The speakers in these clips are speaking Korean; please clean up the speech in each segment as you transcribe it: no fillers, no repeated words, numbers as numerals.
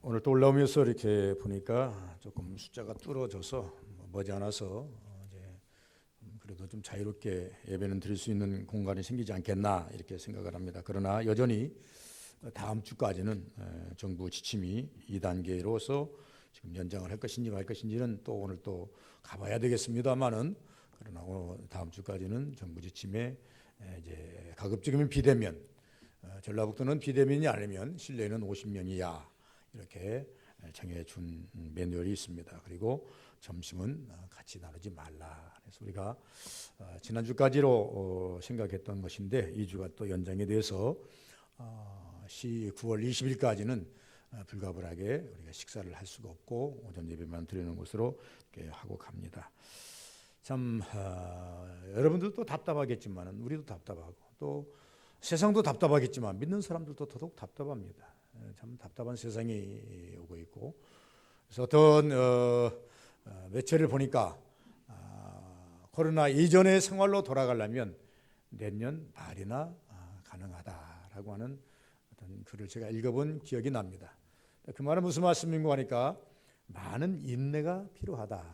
오늘 또 올라오면서 이렇게 보니까 조금 숫자가 뚫어져서 머지않아서 이제 그래도 좀 자유롭게 예배는 드릴 수 있는 공간이 생기지 않겠나 이렇게 생각을 합니다. 그러나 여전히 다음 주까지는 정부 지침이 2단계로서 지금 연장을 할 것인지 말 것인지는 또 오늘 또 가봐야 되겠습니다만은, 그러나 다음 주까지는 정부 지침에 이제 가급적이면 비대면, 전라북도는 비대면이 아니면 실내는 50명 이하 이렇게 정해준 매뉴얼이 있습니다. 그리고 점심은 같이 나누지 말라. 그래서 우리가 지난주까지로 생각했던 것인데 2주가 또 연장이 돼서 9월 20일까지는 불가분하게 우리가 식사를 할 수가 없고 오전 예배만 드리는 것으로 이렇게 하고 갑니다. 참 여러분들도 답답하겠지만 우리도 답답하고 또 세상도 답답하겠지만 믿는 사람들도 더더욱 답답합니다. 참 답답한 세상이 오고 있고, 그래서 어떤 매체를 보니까 코로나 이전의 생활로 돌아가려면 내년 말이나 가능하다라고 하는 어떤 글을 제가 읽어본 기억이 납니다. 그 말은 무슨 말씀인가 하니까 많은 인내가 필요하다,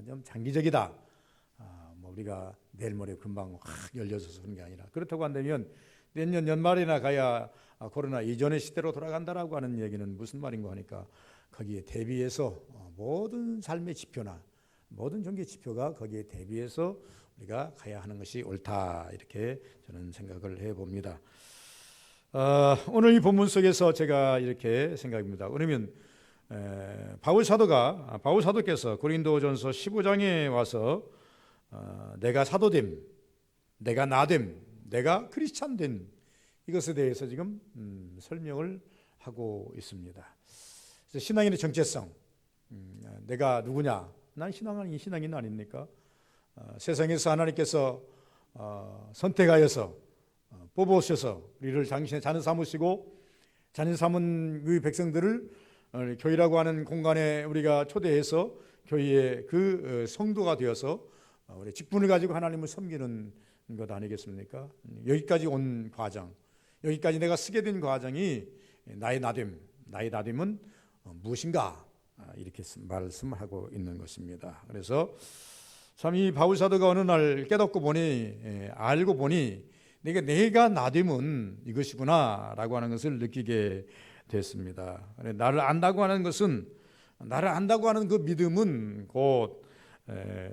좀 장기적이다. 우리가 내일 모레 금방 확 열려져서 그런 게 아니라, 그렇다고 한다면 내년 연말이나 가야 코로나 이전의 시대로 돌아간다라고 하는 얘기는 무슨 말인가 하니까 거기에 대비해서 모든 삶의 지표나 모든 종교 지표가 거기에 대비해서 우리가 가야 하는 것이 옳다, 이렇게 저는 생각을 해봅니다. 오늘 이 본문 속에서 제가 이렇게 생각합니다. 그러면 바울 사도께서 고린도전서 15장에 와서 내가 사도됨, 내가 나됨, 내가 크리스찬됨, 이것에 대해서 지금 설명을 하고 있습니다. 그래서 신앙인의 정체성, 내가 누구냐? 난 신앙인 아닙니까? 세상에서 하나님께서 선택하여서 뽑으셔서 우리를 당신의 자녀 삼으시고 자녀 삼은 그 백성들을 교회라고 하는 공간에 우리가 초대해서 교회의 그 성도가 되어서 우리 직분을 가지고 하나님을 섬기는 것 아니겠습니까? 여기까지 온 과정, 여기까지 내가 쓰게 된 과정이 나의 나됨은 무엇인가, 이렇게 말씀하고 있는 것입니다. 그래서 참 이 바울 사도가 어느 날 깨닫고 보니, 알고 보니 내가 나됨은 이것이구나라고 하는 것을 느끼게 됐습니다. 나를 안다고 하는 것은, 나를 안다고 하는 그 믿음은 곧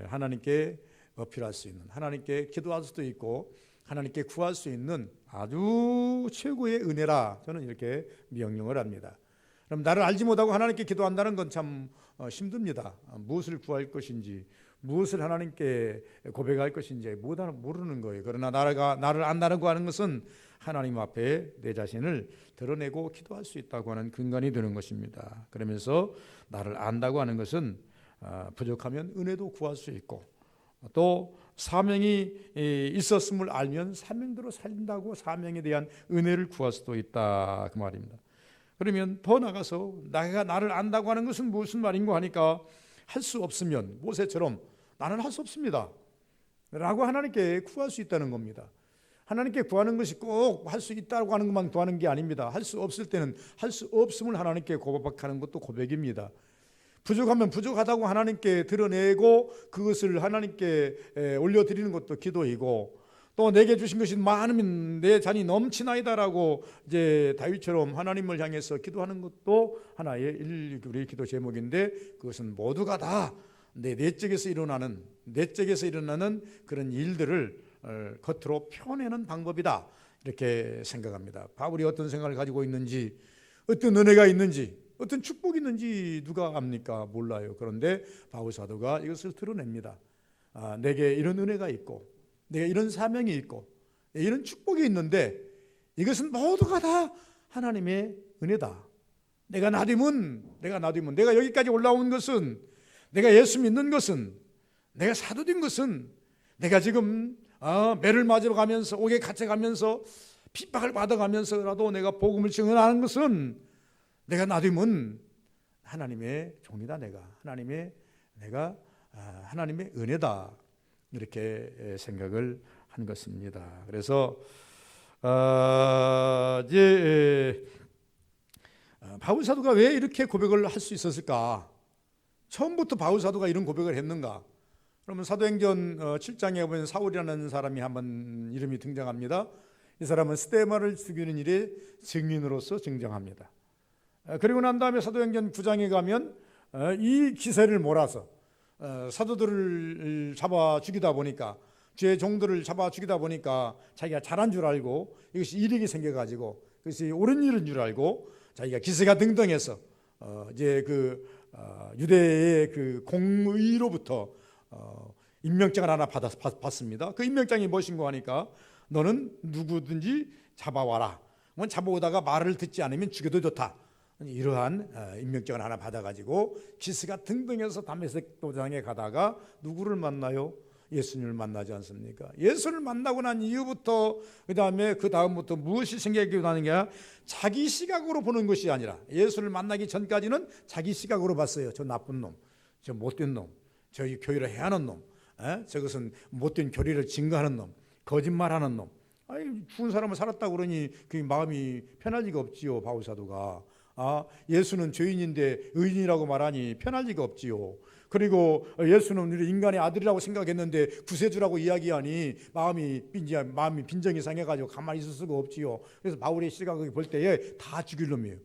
하나님께 어필할 수 있는, 하나님께 기도할 수도 있고 하나님께 구할 수 있는 아주 최고의 은혜라, 저는 이렇게 명령을 합니다. 그럼 나를 알지 못하고 하나님께 기도한다는 건 참 힘듭니다. 무엇을 구할 것인지, 무엇을 하나님께 고백할 것인지 모르는 거예요. 그러나 나를 안다고 하는 것은 하나님 앞에 내 자신을 드러내고 기도할 수 있다고 하는 근간이 되는 것입니다. 그러면서 나를 안다고 하는 것은 부족하면 은혜도 구할 수 있고, 또 사명이 있었음을 알면 사명대로 살린다고 사명에 대한 은혜를 구할 수도 있다, 그 말입니다. 그러면 더 나가서 내가 나를 안다고 하는 것은 무슨 말인가 하니까, 할 수 없으면 모세처럼 나는 할 수 없습니다 라고 하나님께 구할 수 있다는 겁니다. 하나님께 구하는 것이 꼭 할 수 있다고 하는 것만 구하는 게 아닙니다. 할 수 없을 때는 할 수 없음을 하나님께 고백하는 것도 고백입니다. 부족하면 부족하다고 하나님께 드러내고 그것을 하나님께 올려드리는 것도 기도이고, 또 내게 주신 것이 많으면 내 잔이 넘치나이다라고 이제 다윗처럼 하나님을 향해서 기도하는 것도 하나의 우리 기도 제목인데, 그것은 모두가 다 내적에서 일어나는 그런 일들을 겉으로 표현하는 방법이다, 이렇게 생각합니다. 바울이 어떤 생각을 가지고 있는지, 어떤 은혜가 있는지, 어떤 축복이 있는지 누가 압니까? 몰라요. 그런데 바울 사도가 이것을 드러냅니다. 내게 이런 은혜가 있고, 내게 이런 사명이 있고, 이런 축복이 있는데 이것은 모두가 다 하나님의 은혜다. 내가 나됨은 내가 여기까지 올라온 것은, 내가 예수 믿는 것은, 내가 사도된 것은, 내가 지금 매를 맞아가면서 옥에 갇혀가면서 핍박을 받아가면서라도 내가 복음을 증언하는 것은, 내가 나됨은 하나님의 종이다. 내가 하나님의 은혜다, 이렇게 생각을 한 것입니다. 그래서 이제 바울 사도가 왜 이렇게 고백을 할 수 있었을까? 처음부터 바울 사도가 이런 고백을 했는가? 그러면 사도행전 7장에 보면 사울이라는 사람이 한번 이름이 등장합니다. 이 사람은 스데마를 죽이는 일의 증인으로서 등장합니다. 그리고 난 다음에 사도행전 9장에 가면 이 기세를 몰아서 사도들을 잡아 죽이다 보니까, 주의 종들을 잡아 죽이다 보니까 자기가 잘한 줄 알고 이것이 이익이 생겨가지고 그것이 옳은 일인 줄 알고 자기가 기세가 등등해서 이제 유대의 그 공의로부터 임명장을 하나 받습니다. 그 임명장이 무엇인가 하니까 너는 누구든지 잡아와라. 잡아오다가 말을 듣지 않으면 죽여도 좋다. 이러한 임명장을 하나 받아가지고 기스가 등등해서 다메섹 도장에 가다가 누구를 만나요? 예수님을 만나지 않습니까? 예수를 만나고 난 이후부터 그 다음부터 무엇이 생각이 나는 게 자기 시각으로 보는 것이 아니라, 예수를 만나기 전까지는 자기 시각으로 봤어요. 저 나쁜 놈, 저 못된 놈, 저 교회를 해하는 놈, 저것은 못된 교리를 증거하는 놈, 거짓말하는 놈. 죽은 사람을 살았다고 그러니 그 마음이 편할 리가 없지요. 바울 사도가 예수는 죄인인데 의인이라고 말하니 편할 리가 없지요. 그리고 예수는 인간의 아들이라고 생각했는데 구세주라고 이야기하니 마음이 빈정이 상해가지고 가만히 있을 수가 없지요. 그래서 바울의 시각을 볼 때에 다 죽일 놈이에요.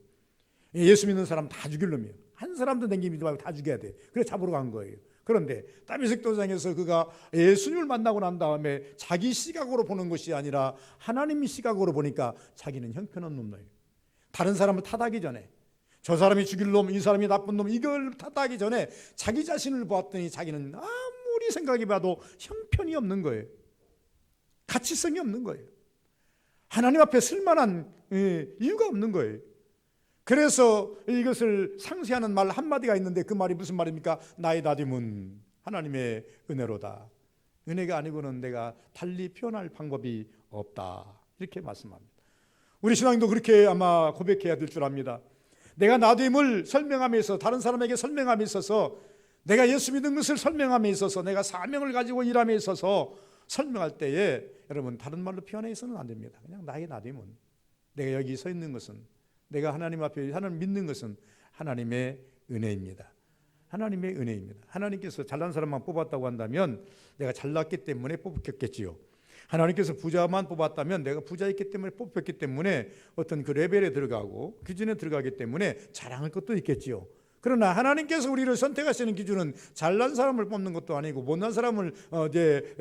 예수 믿는 사람 다 죽일 놈이에요. 한 사람도 남기지 말고 다 죽여야 돼. 그래서 잡으러 간 거예요. 그런데 다메섹 도상에서 그가 예수님을 만나고 난 다음에 자기 시각으로 보는 것이 아니라 하나님의 시각으로 보니까 자기는 형편없는 놈이에요. 다른 사람을 탓하기 전에, 저 사람이 죽일 놈, 이 사람이 나쁜 놈, 이걸 탓하기 전에 자기 자신을 보았더니 자기는 아무리 생각해 봐도 형편이 없는 거예요. 가치성이 없는 거예요. 하나님 앞에 쓸만한 이유가 없는 거예요. 그래서 이것을 상쇄하는 말 한마디가 있는데 그 말이 무슨 말입니까? 나의 나됨은 하나님의 은혜로다. 은혜가 아니고는 내가 달리 표현할 방법이 없다. 이렇게 말씀합니다. 우리 신앙도 그렇게 아마 고백해야 될 줄 압니다. 내가 나됨을 설명함에 있어서, 다른 사람에게 설명함에 있어서, 내가 예수 믿는 것을 설명함에 있어서, 내가 사명을 가지고 일함에 있어서 설명할 때에 여러분 다른 말로 표현해서는 안 됩니다. 그냥 나의 나됨은, 내가 여기 서 있는 것은, 내가 하나님 앞에 하나님 믿는 것은 하나님의 은혜입니다. 하나님의 은혜입니다. 하나님께서 잘난 사람만 뽑았다고 한다면 내가 잘났기 때문에 뽑혔겠지요. 하나님께서 부자만 뽑았다면 내가 부자였기 때문에 뽑혔기 때문에 어떤 그 레벨에 들어가고 기준에 들어가기 때문에 자랑할 것도 있겠지요. 그러나 하나님께서 우리를 선택하시는 기준은 잘난 사람을 뽑는 것도 아니고 못난 사람을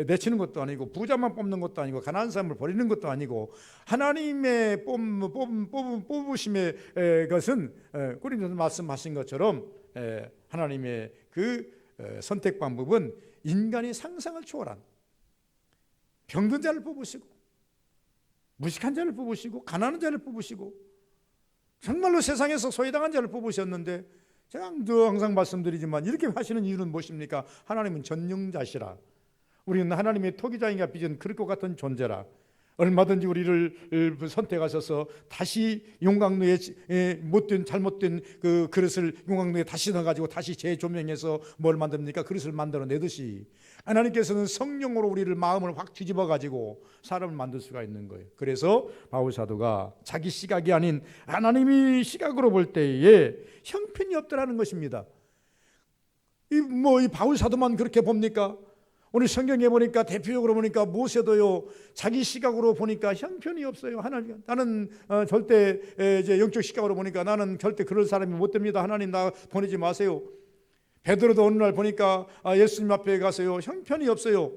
내치는 것도 아니고 부자만 뽑는 것도 아니고 가난한 사람을 버리는 것도 아니고, 하나님의 뽑으심의 것은 고린도서 말씀하신 것처럼 하나님의 그 선택 방법은 인간의 상상을 초월한, 병든 자를 뽑으시고 무식한 자를 뽑으시고 가난한 자를 뽑으시고 정말로 세상에서 소외당한 자를 뽑으셨는데, 제가 항상 말씀드리지만 이렇게 하시는 이유는 무엇입니까? 하나님은 전능자시라. 우리는 하나님의 토기장이가 빚은 그럴 것 같은 존재라. 얼마든지 우리를 선택하셔서 다시 용광로에 못된 잘못된 그 그릇을 용광로에 다시 넣어가지고 다시 재조명해서 뭘 만듭니까? 그릇을 만들어내듯이 하나님께서는 성령으로 우리를 마음을 확 뒤집어가지고 사람을 만들 수가 있는 거예요. 그래서 바울 사도가 자기 시각이 아닌 하나님의 시각으로 볼 때에 형편이 없더라는 것입니다. 이 바울 사도만 그렇게 봅니까? 오늘 성경에 보니까 대표적으로 보니까 모세도요, 자기 시각으로 보니까 형편이 없어요. 나는 절대 이제 영적 시각으로 보니까 나는 절대 그럴 사람이 못 됩니다. 하나님 나 보내지 마세요. 베드로도 어느 날 보니까 예수님 앞에 가서요, 형편이 없어요.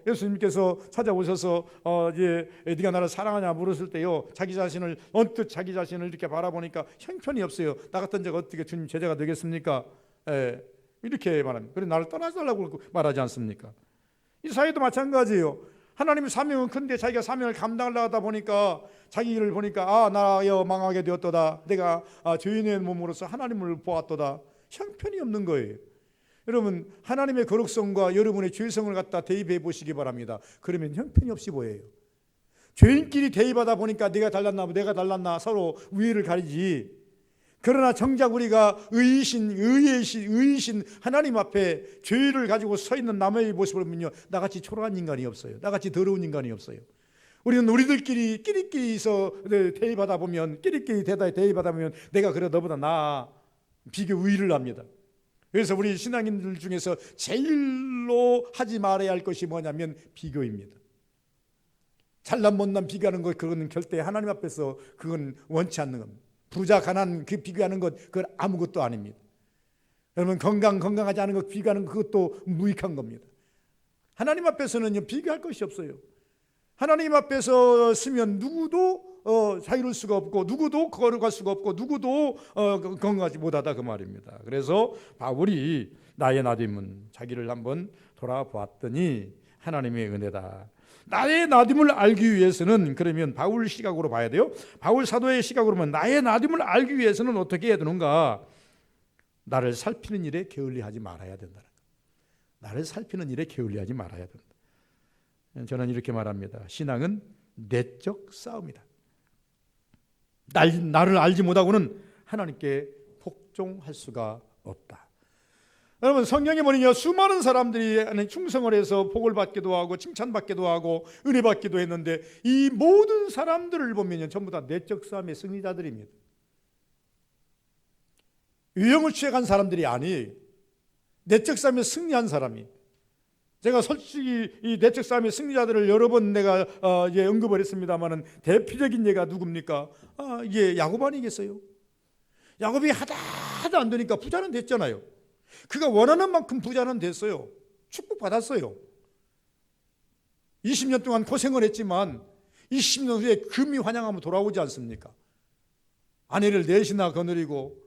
예수님께서 찾아오셔서 이제 네가 나를 사랑하냐 물었을 때요, 자기 자신을 언뜻 자기 자신을 이렇게 바라보니까 형편이 없어요. 나 같은 자가 어떻게 주님 제자가 되겠습니까? 이렇게 말합니다. 그래 나를 떠나달라고 말하지 않습니까? 이 사회도 마찬가지예요. 하나님의 사명은 큰데 자기가 사명을 감당하려고 하다 보니까 자기 일을 보니까 나여 망하게 되었도다. 내가 죄인의 몸으로서 하나님을 보았도다. 형편이 없는 거예요. 여러분 하나님의 거룩성과 여러분의 죄성을 갖다 대입해 보시기 바랍니다. 그러면 형편이 없이 보여요. 죄인끼리 대입하다 보니까 내가 달랐나 서로 우위를 가리지. 그러나 정작 우리가 의이신 하나님 앞에 죄를 가지고 서 있는 남의 모습을 보면요, 나같이 초라한 인간이 없어요. 나같이 더러운 인간이 없어요. 우리는 우리들끼리 끼리끼리서 대입하다 보면, 끼리끼리 대입하다 보면 내가 그래 너보다 나아 비교 우위를 합니다. 그래서 우리 신앙인들 중에서 제일로 하지 말아야 할 것이 뭐냐면 비교입니다. 잘난 못난 비교하는 것, 그건 절대 하나님 앞에서 그건 원치 않는 겁니다. 부자 가난 그 비교하는 것, 그건 아무것도 아닙니다. 여러분 건강하지 않은 것 비교하는 것, 그것도 무익한 겁니다. 하나님 앞에서는 비교할 것이 없어요. 하나님 앞에서 쓰면 누구도 자유로울 수가 없고, 누구도 거룩할 수가 없고, 누구도 건강하지 못하다 그 말입니다. 그래서 바울이 나의 나됨은, 자기를 한번 돌아보았더니 하나님의 은혜다. 나의 나됨을 알기 위해서는, 그러면 바울 시각으로 봐야 돼요. 바울 사도의 시각으로 보면 나의 나됨을 알기 위해서는 어떻게 해야 되는가? 나를 살피는 일에 게을리하지 말아야 된다. 나를 살피는 일에 게을리하지 말아야 된다. 저는 이렇게 말합니다. 신앙은 내적 싸움이다. 나를 알지 못하고는 하나님께 복종할 수가 없다. 여러분, 성경에 보니까 수많은 사람들이 충성을 해서 복을 받기도 하고 칭찬받기도 하고 은혜 받기도 했는데, 이 모든 사람들을 보면 전부 다 내적 싸움의 승리자들입니다. 유형을 취해간 사람들이 아니에요. 내적 싸움에 승리한 사람이. 제가 솔직히 이 내적 싸움의 승리자들을 여러 번 내가 언급을 했습니다만은, 대표적인 예가 누굽니까? 이게 야곱 아니겠어요? 야곱이 하도 안 되니까 부자는 됐잖아요. 그가 원하는 만큼 부자는 됐어요. 축복받았어요. 20년 동안 고생을 했지만 20년 후에 금이 환영하면 돌아오지 않습니까? 아내를 넷이나 거느리고,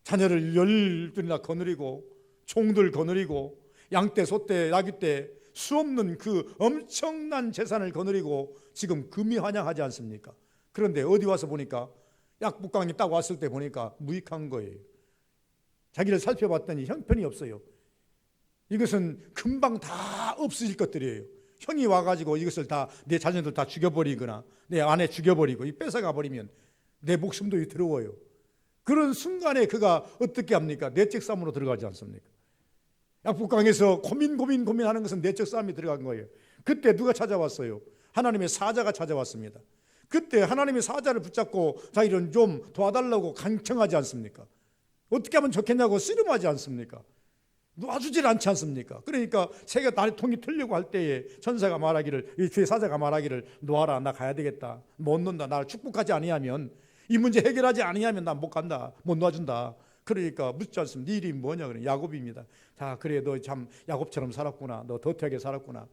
자녀를 12이나 거느리고, 종들 거느리고, 양떼, 소떼, 나귀떼, 수없는 그 엄청난 재산을 거느리고 지금 금이 환영하지 않습니까? 그런데 어디 와서 보니까, 약복강에 딱 왔을 때 보니까 무익한 거예요. 자기를 살펴봤더니 형편이 없어요. 이것은 금방 다 없어질 것들이에요. 형이 와가지고 이것을 다, 내 자녀들 다 죽여버리거나 내 아내 죽여버리고 뺏어가 버리면 내 목숨도 더러워요. 그런 순간에 그가 어떻게 합니까? 내적 싸움으로 들어가지 않습니까? 약복강에서 고민하는 것은 내적 싸움이 들어간 거예요. 그때 누가 찾아왔어요? 하나님의 사자가 찾아왔습니다. 그때 하나님의 사자를 붙잡고 자기를 좀 도와달라고 간청하지 않습니까? 어떻게 하면 좋겠냐고 씨름하지 않습니까? 놔주질 않지 않습니까? 그러니까 새가 나의 통이 틀려고 할 때에 천사가 말하기를, 이 주의 사자가 말하기를, 놓아라, 나 가야 되겠다. 못 논다. 나를 축복하지 아니하면, 이 문제 해결하지 아니하면 난 못 간다. 못 놔준다. 그러니까 묻지 않습니다. 네 이름이 뭐냐? 그래, 야곱입니다. 자, 그래, 너 참 야곱처럼 살았구나. 너 더티하게 살았구나.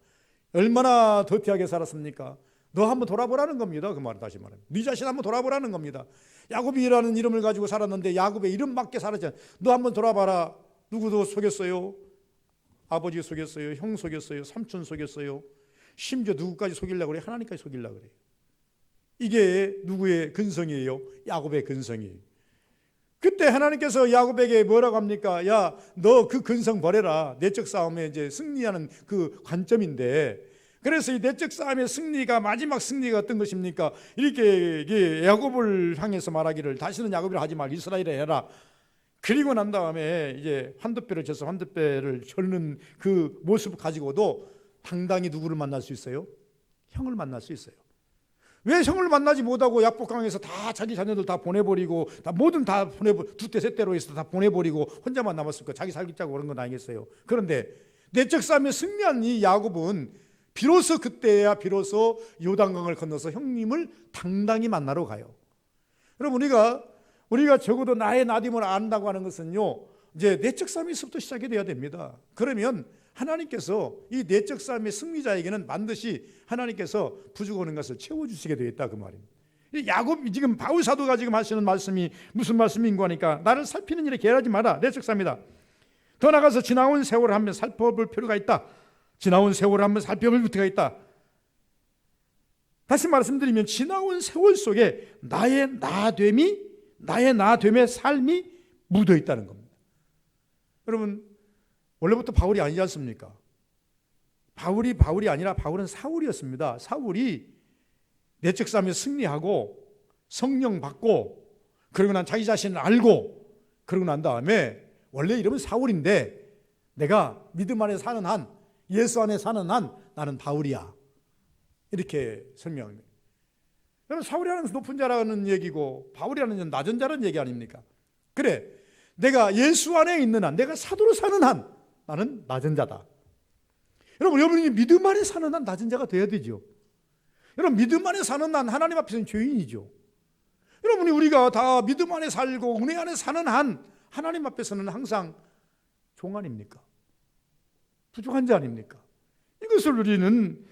얼마나 더티하게 살았습니까? 너 한번 돌아보라는 겁니다. 그 말은 다시 말하면 네 자신 한번 돌아보라는 겁니다. 야곱이라는 이름을 가지고 살았는데 야곱의 이름 맞게 살았잖아. 너 한번 돌아봐라. 누구도 속였어요? 아버지 속였어요? 형 속였어요? 삼촌 속였어요? 심지어 누구까지 속이려고 그래? 하나님까지 속이려고 그래요. 이게 누구의 근성이에요? 야곱의 근성이에요. 그때 하나님께서 야곱에게 뭐라고 합니까? 야, 너 그 근성 버려라. 내적 싸움에 이제 승리하는 그 관점인데, 그래서 이 내적 싸움의 승리가, 마지막 승리가 어떤 것입니까? 이렇게 야곱을 향해서 말하기를, 다시는 야곱이라 하지 말고 이스라엘에 해라. 그리고 난 다음에 이제 환도뼈를 쳐서 환도뼈를 절는 그 모습을 가지고도 당당히 누구를 만날 수 있어요? 형을 만날 수 있어요. 왜 형을 만나지 못하고 약복강에서 다 자기 자녀들 다 보내버리고, 다 두대 셋대로 해서 다 보내버리고 혼자만 남았을까? 자기 살겠다고 그런 건 아니겠어요? 그런데 내적 싸움에 승리한 이 야곱은 비로소 그때야 비로소 요단강을 건너서 형님을 당당히 만나러 가요. 여러분, 우리가 적어도 나의 나됨을 안다고 하는 것은요, 이제 내적 싸움에서부터 시작이 돼야 됩니다. 그러면 하나님께서 이 내적 싸움의 승리자에게는 반드시 하나님께서 부족하는 것을 채워주시게 되겠다, 그 말입니다. 야곱, 지금 바울 사도가 지금 하시는 말씀이 무슨 말씀인가 하니까, 나를 살피는 일에 게을리하지 마라. 내적 싸움이다. 더 나가서 지나온 세월을 한번 살펴볼 필요가 있다. 지나온 세월을 한번 살펴볼 필요가 있다. 다시 말씀드리면, 지나온 세월 속에 나의 나됨의 삶이 묻어 있다는 겁니다. 여러분, 원래부터 바울이 아니지 않습니까? 바울이 아니라 바울은 사울이었습니다. 사울이 내적 싸움에 승리하고 성령 받고, 그러고 난 자기 자신을 알고, 그러고 난 다음에 원래 이름은 사울인데, 내가 믿음 안에 사는 한, 예수 안에 사는 한 나는 바울이야. 이렇게 설명합니다. 여러분, 사울이라는 것은 높은 자라는 얘기고 바울이라는 것은 낮은 자라는 얘기 아닙니까? 그래, 내가 예수 안에 있는 한, 내가 사도로 사는 한 나는 낮은 자다. 여러분이 믿음 안에 사는 한 낮은 자가 돼야 되죠. 여러분, 믿음 안에 사는 한 하나님 앞에서는 죄인이죠. 여러분이 우리가 다 믿음 안에 살고 은혜 안에 사는 한 하나님 앞에서는 항상 종 아닙니까? 부족한 자 아닙니까? 이것을 우리는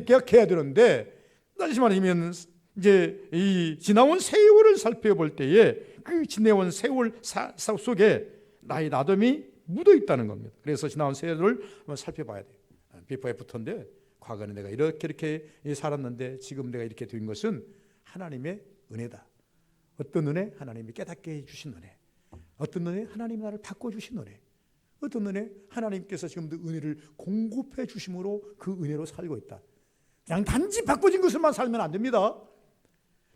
기억해야 되는데, 다시 말하면 이제 이 지나온 세월을 살펴볼 때에 그 지나온 세월 속에 나의 나됨이 묻어 있다는 겁니다. 그래서 지나온 세월을 한번 살펴봐야 돼요. 비포 애프터인데, 과거에 내가 이렇게 살았는데 지금 내가 이렇게 된 것은 하나님의 은혜다. 어떤 은혜? 하나님이 깨닫게 해주신 은혜. 어떤 은혜? 하나님이 나를 바꿔주신 은혜. 어떤 은혜? 하나님께서 지금도 은혜를 공급해 주심으로 그 은혜로 살고 있다. 그냥 단지 바꿔진 것을만 살면 안 됩니다.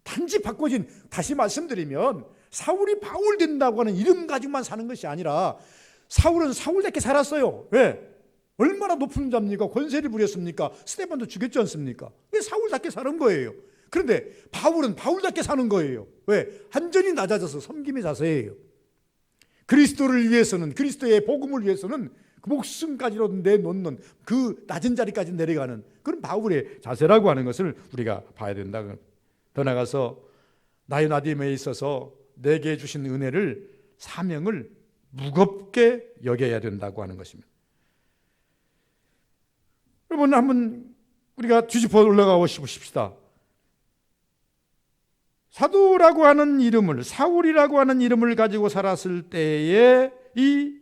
단지 바꿔진, 다시 말씀드리면 사울이 바울 된다고 하는 이름 가지고만 사는 것이 아니라 사울은 사울답게 살았어요. 왜? 얼마나 높은 자입니까? 권세를 부렸습니까? 스데반도 죽였지 않습니까? 왜? 사울답게 사는 거예요. 그런데 바울은 바울답게 사는 거예요. 왜? 완전히 낮아져서 섬김의 자세예요. 그리스도를 위해서는, 그리스도의 복음을 위해서는 그 목숨까지로 내놓는 그 낮은 자리까지 내려가는 그런 바울의 자세라고 하는 것을 우리가 봐야 된다. 더 나아가서 나의 나됨에 있어서 내게 주신 은혜를, 사명을 무겁게 여겨야 된다고 하는 것입니다. 여러분, 한번 우리가 뒤집어 올라가고 싶습시다. 사도라고 하는 이름을, 사울이라고 하는 이름을 가지고 살았을 때에 이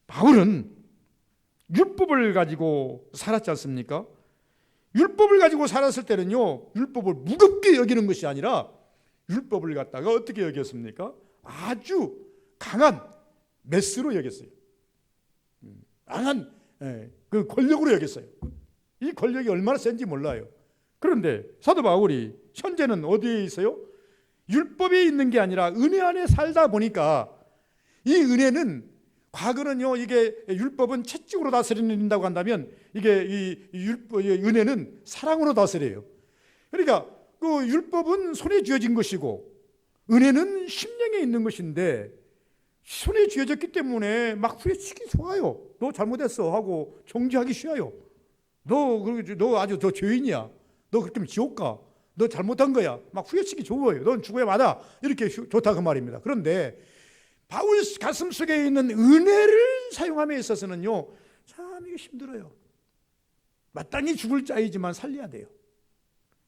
바울은 율법을 가지고 살았지 않습니까? 율법을 가지고 살았을 때는요, 율법을 무겁게 여기는 것이 아니라 율법을 갖다가 어떻게 여겼습니까? 아주 강한 메스로 여겼어요. 강한 그 권력으로 여겼어요. 이 권력이 얼마나 센지 몰라요. 그런데 사도 바울이 현재는 어디에 있어요? 율법에 있는 게 아니라 은혜 안에 살다 보니까, 이 은혜는, 과거는요, 이게 율법은 채찍으로 다스린다고 한다면, 이게 이 은혜는 사랑으로 다스려요. 그러니까 그 율법은 손에 쥐어진 것이고 은혜는 심령에 있는 것인데, 손에 쥐어졌기 때문에 막 후회치기 좋아요. 너 잘못했어 하고 정죄하기 쉬워요. 너 아주 더 죄인이야. 너 그렇게 하면 지옥 가. 너 잘못한 거야. 막 후회치기 좋아요. 넌 죽어야 마다. 이렇게 좋다 그 말입니다. 그런데 바울 가슴 속에 있는 은혜를 사용함에 있어서는요, 참 이게 힘들어요. 마땅히 죽을 자이지만 살려야 돼요.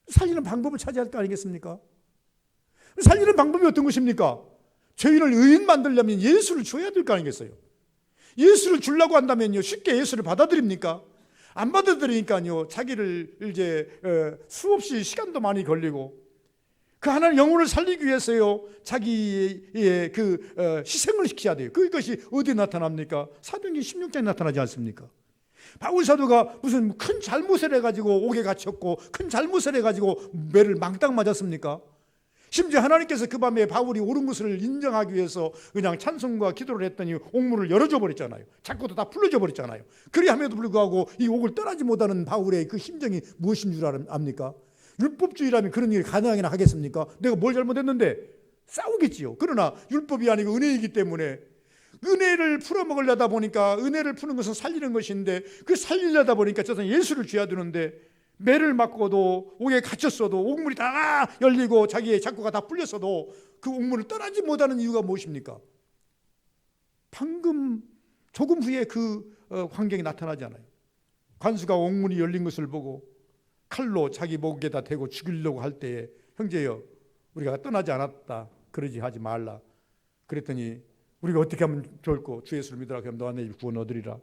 살리는 방법을 찾아야 할 거 아니겠습니까? 살리는 방법이 어떤 것입니까? 죄인을 의인 만들려면 예수를 줘야 될 거 아니겠어요? 예수를 주려고 한다면요, 쉽게 예수를 받아들입니까? 안 받아들이니까요, 자기를 이제 수없이 시간도 많이 걸리고, 그 하나님 영혼을 살리기 위해서요, 자기의 그 희생을 시켜야 돼요. 그것이 어디에 나타납니까? 사도행전 16장에 나타나지 않습니까? 바울 사도가 무슨 큰 잘못을 해가지고 옥에 갇혔고, 큰 잘못을 해가지고 매를 망딱 맞았습니까? 심지어 하나님께서 그 밤에 바울이 옳은 것을 인정하기 위해서 그냥 찬송과 기도를 했더니 옥문을 열어줘 버렸잖아요. 자꾸도 다 풀어줘 버렸잖아요. 그리함에도 불구하고 이 옥을 떠나지 못하는 바울의 그 심정이 무엇인 줄 압니까? 율법주의라면 그런 일이 가능하게나 하겠습니까? 내가 뭘 잘못했는데 싸우겠지요. 그러나 율법이 아니고 은혜이기 때문에, 은혜를 풀어먹으려다 보니까, 은혜를 푸는 것은 살리는 것인데, 그 살리려다 보니까 저는 예수를 줘야 되는데, 매를 맞고도 옥에 갇혔어도, 옥문이 다 열리고 자기의 자꾸가 다 풀렸어도 그 옥문을 떠나지 못하는 이유가 무엇입니까? 방금 조금 후에 그 광경이 나타나지 않아요. 관수가 옥문이 열린 것을 보고 칼로 자기 목에다 대고 죽이려고 할 때에, 형제여, 우리가 떠나지 않았다, 그러지 하지 말라. 그랬더니 우리가 어떻게 하면 좋을꼬? 주 예수를 믿으라. 그럼 너 내 구원 얻으리라.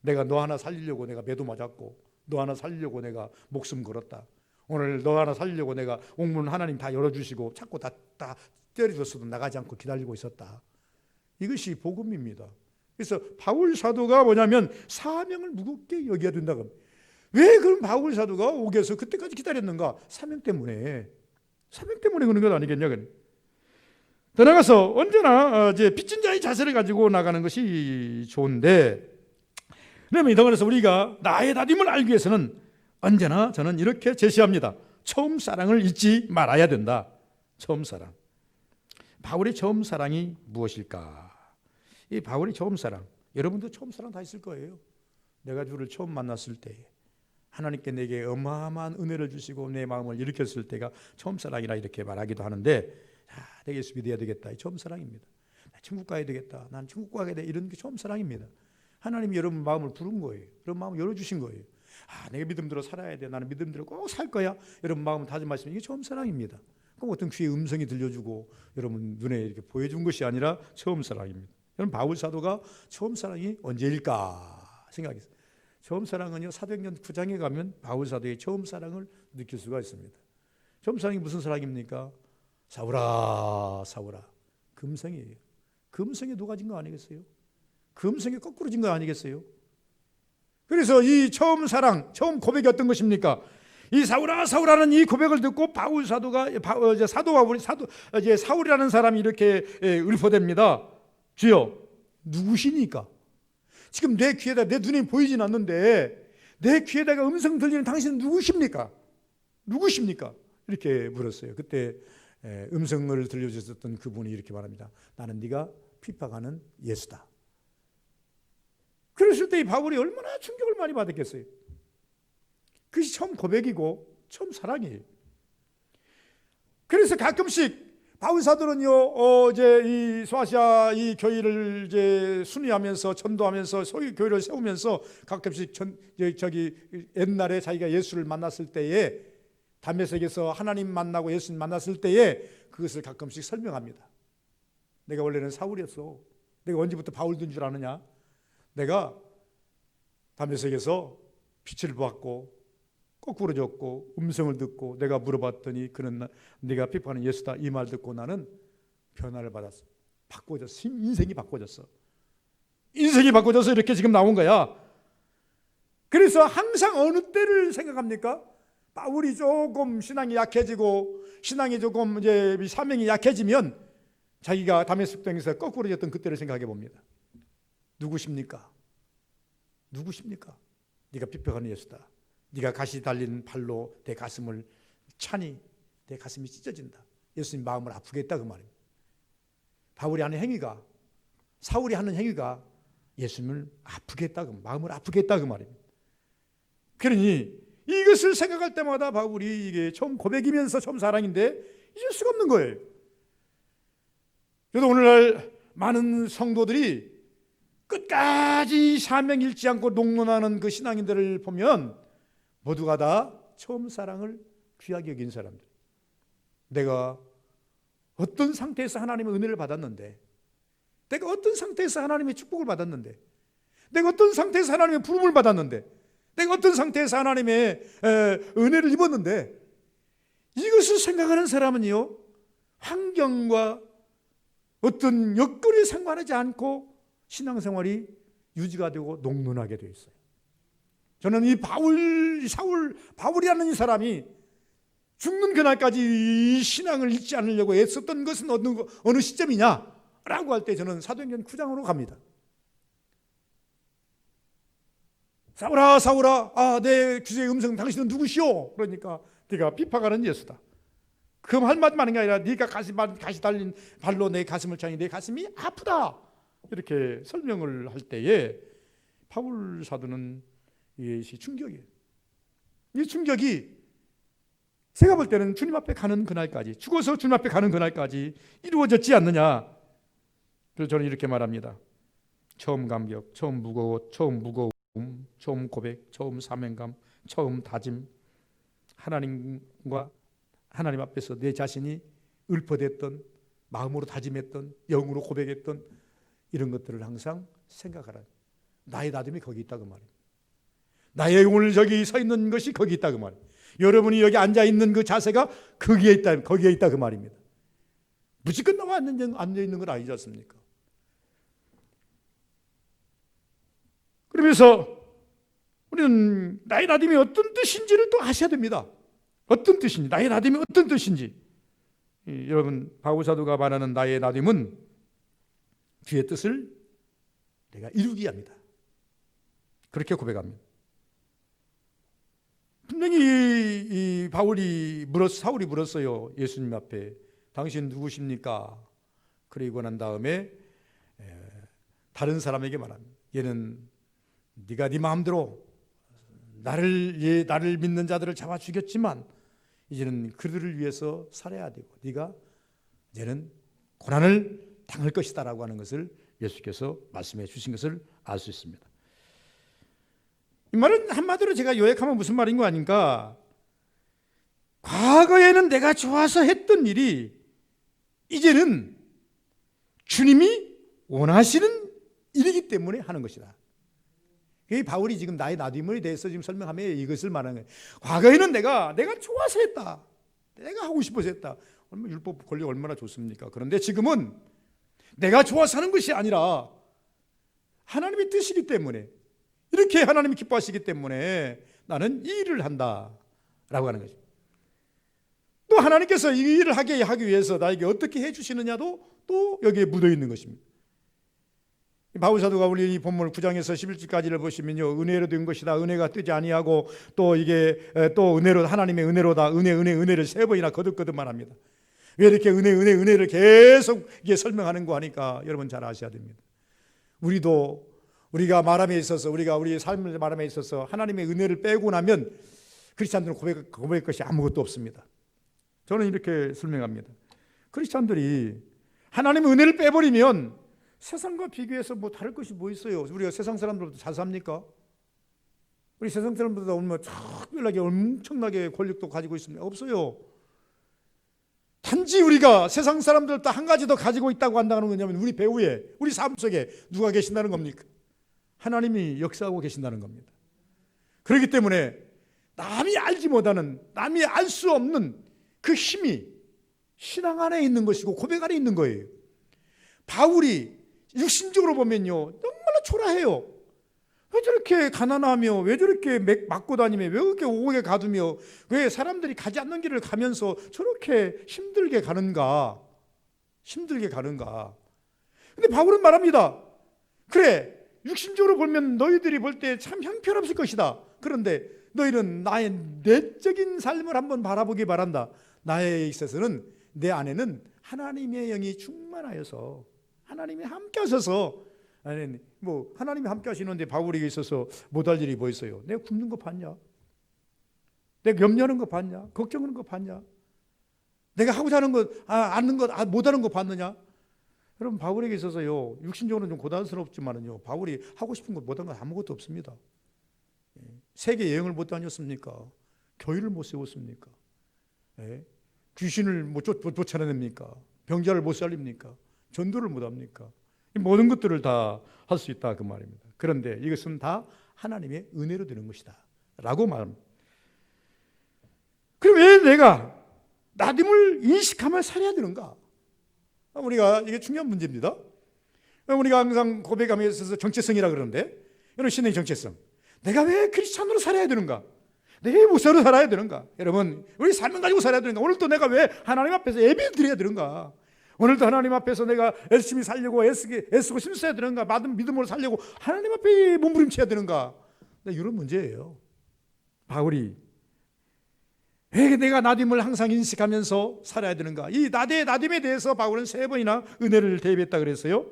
내가 너 하나 살리려고 내가 매도 맞았고, 너 하나 살리려고 내가 목숨 걸었다. 오늘 너 하나 살리려고 내가 옥문 하나님 다 열어주시고 자꾸 다 때려줬어도 나가지 않고 기다리고 있었다. 이것이 복음입니다. 그래서 바울 사도가 뭐냐면 사명을 무겁게 여겨야 된다고. 왜 그럼 바울 사도가 옥에서 그때까지 기다렸는가? 사명 때문에. 사명 때문에 그런 것 아니겠냐? 더 나가서 언제나 이제 빚진 자의 자세를 가지고 나가는 것이 좋은데, 그러면 더 나가서 우리가 나의 나됨을 알기 위해서는 언제나 저는 이렇게 제시합니다. 처음 사랑을 잊지 말아야 된다. 처음 사랑. 바울의 처음 사랑이 무엇일까? 이 바울의 처음 사랑, 여러분도 처음 사랑 다 있을 거예요. 내가 주를 처음 만났을 때 하나님께 내게 어마어마한 은혜를 주시고 내 마음을 일으켰을 때가 처음 사랑이라 이렇게 말하기도 하는데, 내가 예수 믿어야 되겠다, 이 처음 사랑입니다. 나 천국 가야 되겠다, 난 천국 가게 돼, 이런 게 처음 사랑입니다. 하나님이 여러분 마음을 부른 거예요. 여러분 마음을 열어주신 거예요. 내가 믿음대로 살아야 돼, 나는 믿음대로 꼭 살 거야, 여러분 마음을 다짐하시면 이게 처음 사랑입니다. 그럼 어떤 귀의 음성이 들려주고 여러분 눈에 이렇게 보여준 것이 아니라 처음 사랑입니다. 여러분 바울 사도가 처음 사랑이 언제일까 생각했어요. 처음 사랑은요, 사도행전 9장에 가면 바울 사도의 처음 사랑을 느낄 수가 있습니다. 처음 사랑이 무슨 사랑입니까? 사울아 사울아, 금성이에요. 금성에 녹아진 거 아니겠어요? 금성에 거꾸로 진 거 아니겠어요? 그래서 이 처음 사랑, 처음 고백이 어떤 것입니까? 이 사울아 사울아는 이 고백을 듣고 바울 사도가 사울이라는 사람이 이렇게 읊어댑니다. 주여, 누구시니까? 지금 내 귀에다, 내 눈에 보이진 않는데 내 귀에다가 음성 들리는 당신은 누구십니까? 누구십니까? 이렇게 물었어요. 그때 음성을 들려주셨던 그분이 이렇게 말합니다. 나는 네가 핍박하는 예수다. 그랬을 때 이 바울이 얼마나 충격을 많이 받았겠어요. 그것이 처음 고백이고 처음 사랑이에요. 그래서 가끔씩 바울 사도는요, 이제 이 소아시아 이 교회를 이제 순회하면서 전도하면서 소위 교회를 세우면서 가끔씩 옛날에 자기가 예수를 만났을 때에 담메색에서 하나님 만나고 예수님 만났을 때에 그것을 가끔씩 설명합니다. 내가 원래는 사울이었어. 내가 언제부터 바울 된 줄 아느냐? 내가 담메색에서 빛을 보았고 거꾸로 졌고 음성을 듣고 내가 물어봤더니 그는 네가 핍박하는 예수다, 이 말 듣고 나는 변화를 받았어. 바꿔졌어. 인생이 바꿔졌어. 인생이 바꿔져서 이렇게 지금 나온 거야. 그래서 항상 어느 때를 생각합니까? 바울이 조금 신앙이 약해지고 신앙이 조금 이제 사명이 약해지면 자기가 다메섹 땅에서 거꾸로 졌던 그때를 생각해 봅니다. 누구십니까? 누구십니까? 네가 핍박하는 예수다. 네가 가시 달린 발로 내 가슴을 차니 내 가슴이 찢어진다. 예수님 마음을 아프게 했다 그 말입니다. 바울이 하는 행위가, 사울이 하는 행위가 예수님을 아프게 했다, 마음을 아프게 했다 그 말입니다. 그러니 이것을 생각할 때마다 바울이 이게 처음 고백이면서 처음 사랑인데 잊을 수가 없는 거예요. 저도 오늘날 많은 성도들이 끝까지 사명 잃지 않고 농론하는 그 신앙인들을 보면 모두가 다 처음 사랑을 귀하게 여긴 사람들. 내가 어떤 상태에서 하나님의 은혜를 받았는데, 내가 어떤 상태에서 하나님의 축복을 받았는데, 내가 어떤 상태에서 하나님의 부름을 받았는데, 내가 어떤 상태에서 하나님의 은혜를 입었는데, 이것을 생각하는 사람은요, 환경과 어떤 여건에 상관하지 않고 신앙생활이 유지가 되고 농론하게 되어 있어요. 저는 이 바울이라는 이 사람이 죽는 그날까지 이 신앙을 잊지 않으려고 애썼던 것은 어느 시점이냐라고 할 때 저는 사도행전 9장으로 갑니다. 사울아 사울아, 내 귀의 음성 당신은 누구시오? 그러니까 네가 핍박하는 예수다. 그 말만 하는 게 아니라 네가 가시 달린 발로 내 가슴을 차니 내 가슴이 아프다, 이렇게 설명을 할 때에 바울 사도는 이것이 충격이에요. 이 충격이 제가 볼 때는 주님 앞에 가는 그날까지, 죽어서 주님 앞에 가는 그날까지 이루어졌지 않느냐. 그래서 저는 이렇게 말합니다. 처음 감격, 처음 무거움, 처음 고백, 처음 사명감, 처음 다짐, 하나님과 하나님 앞에서 내 자신이 읊어댔던, 마음으로 다짐했던, 영으로 고백했던 이런 것들을 항상 생각하라. 나의 다짐이 거기 있다 그 말이에요. 나의 오늘 저기 서 있는 것이 거기 있다 그 말이에요. 여러분이 여기 앉아 있는 그 자세가 거기에 있다 그 말입니다. 무지껏 나와 앉아 있는 건 아니지 않습니까? 그러면서 우리는 나의 다짐이 어떤 뜻인지를 또 아셔야 됩니다. 어떤 뜻인지, 나의 다짐이 어떤 뜻인지. 여러분, 바울 사도가 말하는 나의 다짐은 주의 뜻을 내가 이루기 합니다. 그렇게 고백합니다. 분명히 사울이 물었어요. 예수님 앞에 당신 누구십니까? 그리고 난 다음에 다른 사람에게 말합니다. 얘는 네가 네 마음대로 나를 믿는 자들을 잡아 죽였지만 이제는 그들을 위해서 살아야 되고 네가 이제는 고난을 당할 것이다 라고 하는 것을 예수께서 말씀해 주신 것을 알 수 있습니다. 이 말은 한마디로 제가 요약하면 무슨 말인 거 아닌가? 과거에는 내가 좋아서 했던 일이 이제는 주님이 원하시는 일이기 때문에 하는 것이다. 이 바울이 지금 나의 나됨에 대해서 지금 설명하며 이것을 말하는 거예요. 과거에는 내가 좋아서 했다. 내가 하고 싶어서 했다. 율법 권리 얼마나 좋습니까? 그런데 지금은 내가 좋아서 하는 것이 아니라 하나님의 뜻이기 때문에, 이렇게 하나님이 기뻐하시기 때문에 나는 이 일을 한다라고 하는 거죠. 또 하나님께서 이 일을 하기 위해서 나에게 어떻게 해주시느냐도 또 여기에 묻어 있는 것입니다. 바울 사도가 우리 이 본문 9장에서 11절까지를 보시면요, 은혜로 된 것이다, 은혜가 뜨지 아니하고, 또 이게 또 은혜로, 하나님의 은혜로다, 은혜를 세 번이나 거듭거듭 말합니다. 왜 이렇게 은혜를 계속 이게 설명하는 거 하니까 여러분 잘 아셔야 됩니다. 우리가 말함에 있어서, 우리가 우리 삶을 말함에 있어서 하나님의 은혜를 빼고 나면 크리스찬들은 고백할 것이 아무것도 없습니다. 저는 이렇게 설명합니다. 크리스찬들이 하나님의 은혜를 빼버리면 세상과 비교해서 뭐 다를 것이 뭐 있어요? 우리가 세상 사람들보다 잘 삽니까? 우리 세상 사람들보다 특별하게 엄청나게 권력도 가지고 있습니다. 없어요. 단지 우리가 세상 사람들도 한 가지 더 가지고 있다고 한다는 거냐면 우리 배후에, 우리 삶 속에 누가 계신다는 겁니까? 하나님이 역사하고 계신다는 겁니다. 그렇기 때문에 남이 알지 못하는, 남이 알 수 없는 그 힘이 신앙 안에 있는 것이고 고백 안에 있는 거예요. 바울이 육신적으로 보면요, 정말로 초라해요. 왜 저렇게 가난하며, 왜 저렇게 맞고 다니며, 왜 그렇게 오게 가두며, 왜 사람들이 가지 않는 길을 가면서 저렇게 힘들게 가는가? 근데 바울은 말합니다. 그래, 육신적으로 보면 너희들이 볼 때 참 형편없을 것이다. 그런데 너희는 나의 내적인 삶을 한번 바라보기 바란다. 나에 있어서는, 내 안에는 하나님의 영이 충만하여서 하나님이 함께 하셔서, 아니 뭐 하나님이 함께 하시는데 바울에게 있어서 못할 일이 뭐 있어요? 내가 굶는 거 봤냐? 내가 염려하는 거 봤냐? 걱정하는 거 봤냐? 내가 하고자 하는 거, 못하는 거 봤느냐? 여러분, 바울에게 있어서요, 육신적으로는 좀 고단스럽지만은요, 바울이 하고 싶은 거 못한 건 아무것도 없습니다. 세계 여행을 못 다녔습니까? 교회를 못 세웠습니까? 귀신을 못 쫓아냅니까? 병자를 못 살립니까? 전도를 못 합니까? 모든 것들을 다 할 수 있다 그 말입니다. 그런데 이것은 다 하나님의 은혜로 되는 것이다 라고 말합니다. 그럼 왜 내가 나됨을 인식하며 살아야 되는가? 우리가 이게 중요한 문제입니다. 우리가 항상 고백함에 있어서 정체성이라 그러는데, 여러분, 신의 정체성, 내가 왜 크리스찬으로 살아야 되는가? 내가 왜 목사로 살아야 되는가? 여러분, 우리 삶을 가지고 살아야 되는가? 오늘도 내가 왜 하나님 앞에서 예배를 드려야 되는가? 오늘도 하나님 앞에서 내가 열심히 살려고 애쓰고 힘써야 되는가? 받은 믿음으로 살려고 하나님 앞에 몸부림쳐야 되는가? 이런 문제예요. 바울이 왜 내가 나됨을 항상 인식하면서 살아야 되는가? 이 나됨에 대해서 바울은 3번이나 은혜를 대입했다 그랬어요.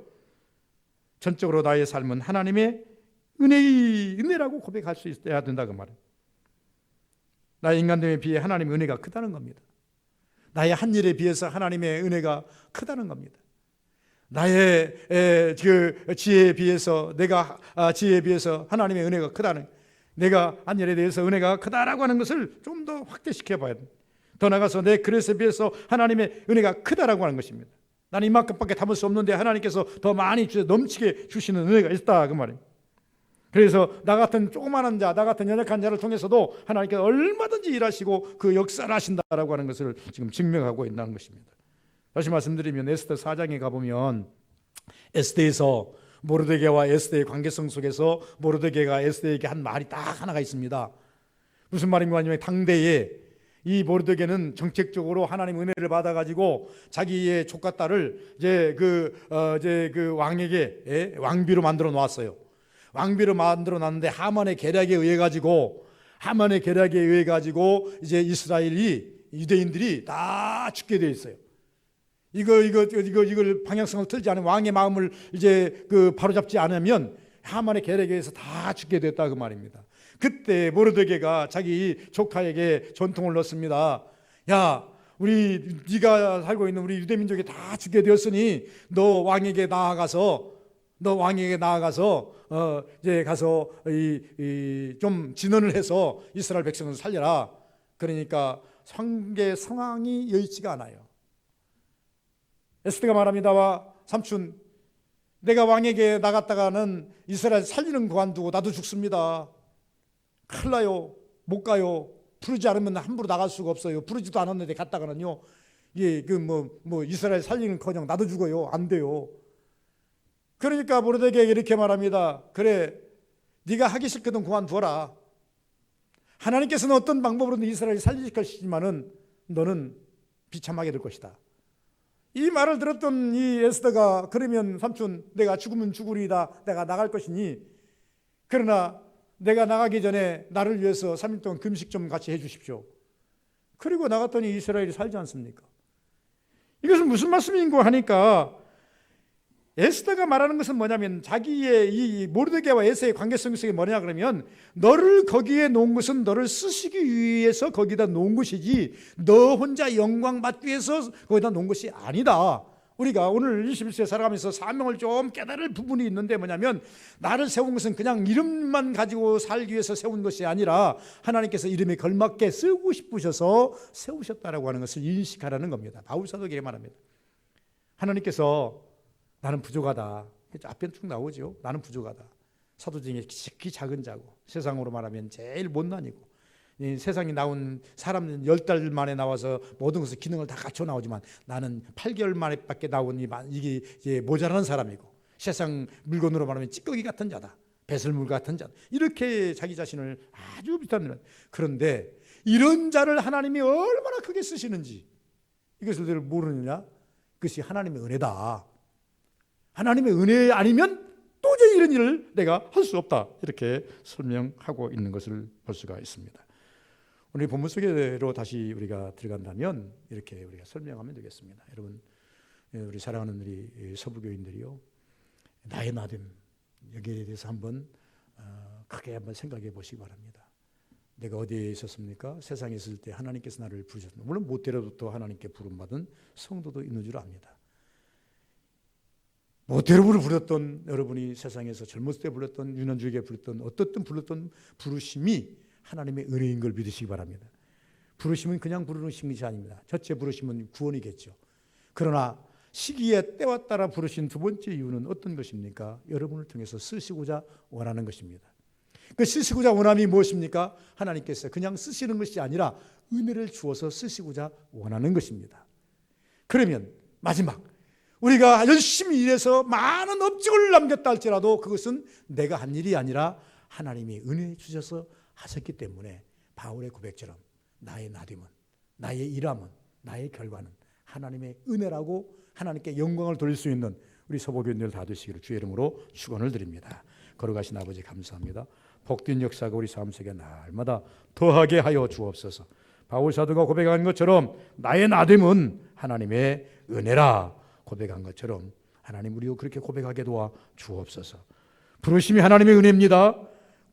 전적으로 나의 삶은 하나님의 은혜라고 고백할 수 있어야 된다 그 말이에요. 나의 인간됨에 비해 하나님의 은혜가 크다는 겁니다. 나의 한 일에 비해서 하나님의 은혜가 크다는 겁니다. 나의 지혜에 비해서, 지혜에 비해서 하나님의 은혜가 크다는, 내가 한 일에 대해서 은혜가 크다라고 하는 것을 좀 더 확대시켜 봐야 됩니다. 더 나가서 내 그릇에 비해서 하나님의 은혜가 크다라고 하는 것입니다. 나는 이만큼밖에 담을 수 없는데 하나님께서 더 많이 넘치게 주시는 은혜가 있다 그 말이에요. 그래서 나 같은 조그마한 자, 나 같은 연약한 자를 통해서도 하나님께서 얼마든지 일하시고 그 역사를 하신다라고 하는 것을 지금 증명하고 있다는 것입니다. 다시 말씀드리면 에스더 4장에 가보면 에스더에서 모르드게와 에스더의 관계성 속에서 모르드게가 에스더에게 한 말이 딱 하나가 있습니다. 무슨 말인가 하면, 당대에 이 모르드게는 정책적으로 하나님 은혜를 받아가지고 자기의 조카 딸을 이제 그 왕에게 왕비로 만들어 놓았어요. 왕비로 만들어 놨는데 하만의 계략에 의해 가지고 하만의 계략에 의해 가지고 이제 유대인들이 다 죽게 돼 있어요. 이걸 방향성을 틀지 않은 왕의 마음을 이제 바로잡지 않으면 하만의 계략에 의해서 다 죽게 됐다 그 말입니다. 그때 모르드게가 자기 조카에게 전통을 넣습니다. 야, 네가 살고 있는 우리 유대 민족이 다 죽게 되었으니 너 왕에게 나아가서 이제 가서 좀 진언을 해서 이스라엘 백성을 살려라. 그러니까 상계 상황이 여의치가 않아요. 에스더가 말합니다. 삼촌, 내가 왕에게 나갔다가는 이스라엘 살리는 그만두고 나도 죽습니다. 큰일 나요. 못 가요. 부르지 않으면 함부로 나갈 수가 없어요. 부르지도 않았는데 갔다가는요, 이스라엘 살리는커녕 나도 죽어요. 안 돼요. 그러니까 모르드게에게 이렇게 말합니다. 그래, 네가 하기 싫거든 그만두어라. 하나님께서는 어떤 방법으로든 이스라엘을 살리실 것이지만은 너는 비참하게 될 것이다. 이 말을 들었던 이 에스더가, 그러면 삼촌, 내가 죽으면 죽으리이다. 내가 나갈 것이니, 그러나 내가 나가기 전에 나를 위해서 3일 동안 금식 좀 같이 해 주십시오. 그리고 나갔더니 이스라엘이 살지 않습니까? 이것은 무슨 말씀인고 하니까, 에스더가 말하는 것은 뭐냐면, 자기의 이 모르드게와 에스더의 관계성 속에 뭐냐 그러면, 너를 거기에 놓은 것은 너를 쓰시기 위해서 거기다 놓은 것이지 너 혼자 영광 받기 위해서 거기다 놓은 것이 아니다. 우리가 오늘 21세기에 살아가면서 사명을 좀 깨달을 부분이 있는데 뭐냐면, 나를 세운 것은 그냥 이름만 가지고 살기 위해서 세운 것이 아니라 하나님께서 이름에 걸맞게 쓰고 싶으셔서 세우셨다라고 하는 것을 인식하라는 겁니다. 바울 사도에게 말합니다. 하나님께서 나는 부족하다. 앞에 쭉 나오죠. 나는 부족하다. 사도 중에极작은 자고, 세상으로 말하면 제일 못난이고, 세상에 나온 사람은 10달 만에 나와서 모든 것을 기능을 다 갖춰 나오지만 나는 8개월 만에 밖에 나오니 이게 모자란 사람이고, 세상 물건으로 말하면 찌꺼기 같은 자다. 배설물 같은 자다. 이렇게 자기 자신을 아주 비탄. 그런데 이런 자를 하나님이 얼마나 크게 쓰시는지 이것을 모르느냐? 그것이 하나님의 은혜다. 하나님의 은혜 아니면 도저히 이런 일을 내가 할 수 없다. 이렇게 설명하고 있는 것을 볼 수가 있습니다. 오늘 본문 속으로 다시 우리가 들어간다면 이렇게 우리가 설명하면 되겠습니다. 여러분, 우리 사랑하는 우리 서부교인들이요, 나의 나됨, 여기에 대해서 한번 크게 한번 생각해 보시기 바랍니다. 내가 어디에 있었습니까? 세상에 있을 때 하나님께서 나를 부르셨습니다. 물론 못되려도 또 하나님께 부름받은 성도도 있는 줄 압니다. 모태로부를 불렀던 여러분이 세상에서 젊었을 때 불렀던, 유년주에게 불렀던 어떻든 불렀던 부르심이 하나님의 은혜인 걸 믿으시기 바랍니다. 부르심은 그냥 부르는 것이 아닙니다. 첫째 부르심은 구원이겠죠. 그러나 시기에 때와 따라 부르신 두 번째 이유는 어떤 것입니까? 여러분을 통해서 쓰시고자 원하는 것입니다. 그 쓰시고자 원함이 무엇입니까? 하나님께서 그냥 쓰시는 것이 아니라 은혜를 주어서 쓰시고자 원하는 것입니다. 그러면 마지막, 우리가 열심히 일해서 많은 업적을 남겼다 할지라도 그것은 내가 한 일이 아니라 하나님이 은혜 주셔서 하셨기 때문에 바울의 고백처럼 나의 나됨은, 나의 일함은, 나의 결과는 하나님의 은혜라고 하나님께 영광을 돌릴 수 있는 우리 서보교인들 다 되시기를 주의 이름으로 축원을 드립니다. 걸어가신 아버지 감사합니다. 복된 역사가 우리 삶 속에 날마다 더하게 하여 주옵소서. 바울 사도가 고백한 것처럼 나의 나됨은 하나님의 은혜라 고백한 것처럼 하나님 우리도 그렇게 고백하게 도와 주옵소서. 부르심이 하나님의 은혜입니다.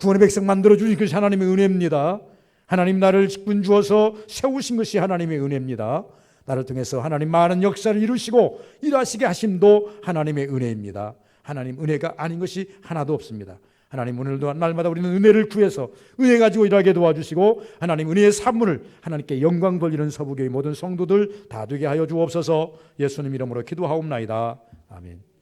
구원의 백성 만들어 주신 것이 하나님의 은혜입니다. 하나님 나를 직분 주어서 세우신 것이 하나님의 은혜입니다. 나를 통해서 하나님 많은 역사를 이루시고 일하시게 하심도 하나님의 은혜입니다. 하나님 은혜가 아닌 것이 하나도 없습니다. 하나님 오늘도 날마다 우리는 은혜를 구해서 은혜 가지고 일하게 도와주시고 하나님 은혜의 산물을 하나님께 영광 돌리는 서부교의 모든 성도들 다 되게 하여 주옵소서. 예수님 이름으로 기도하옵나이다. 아멘.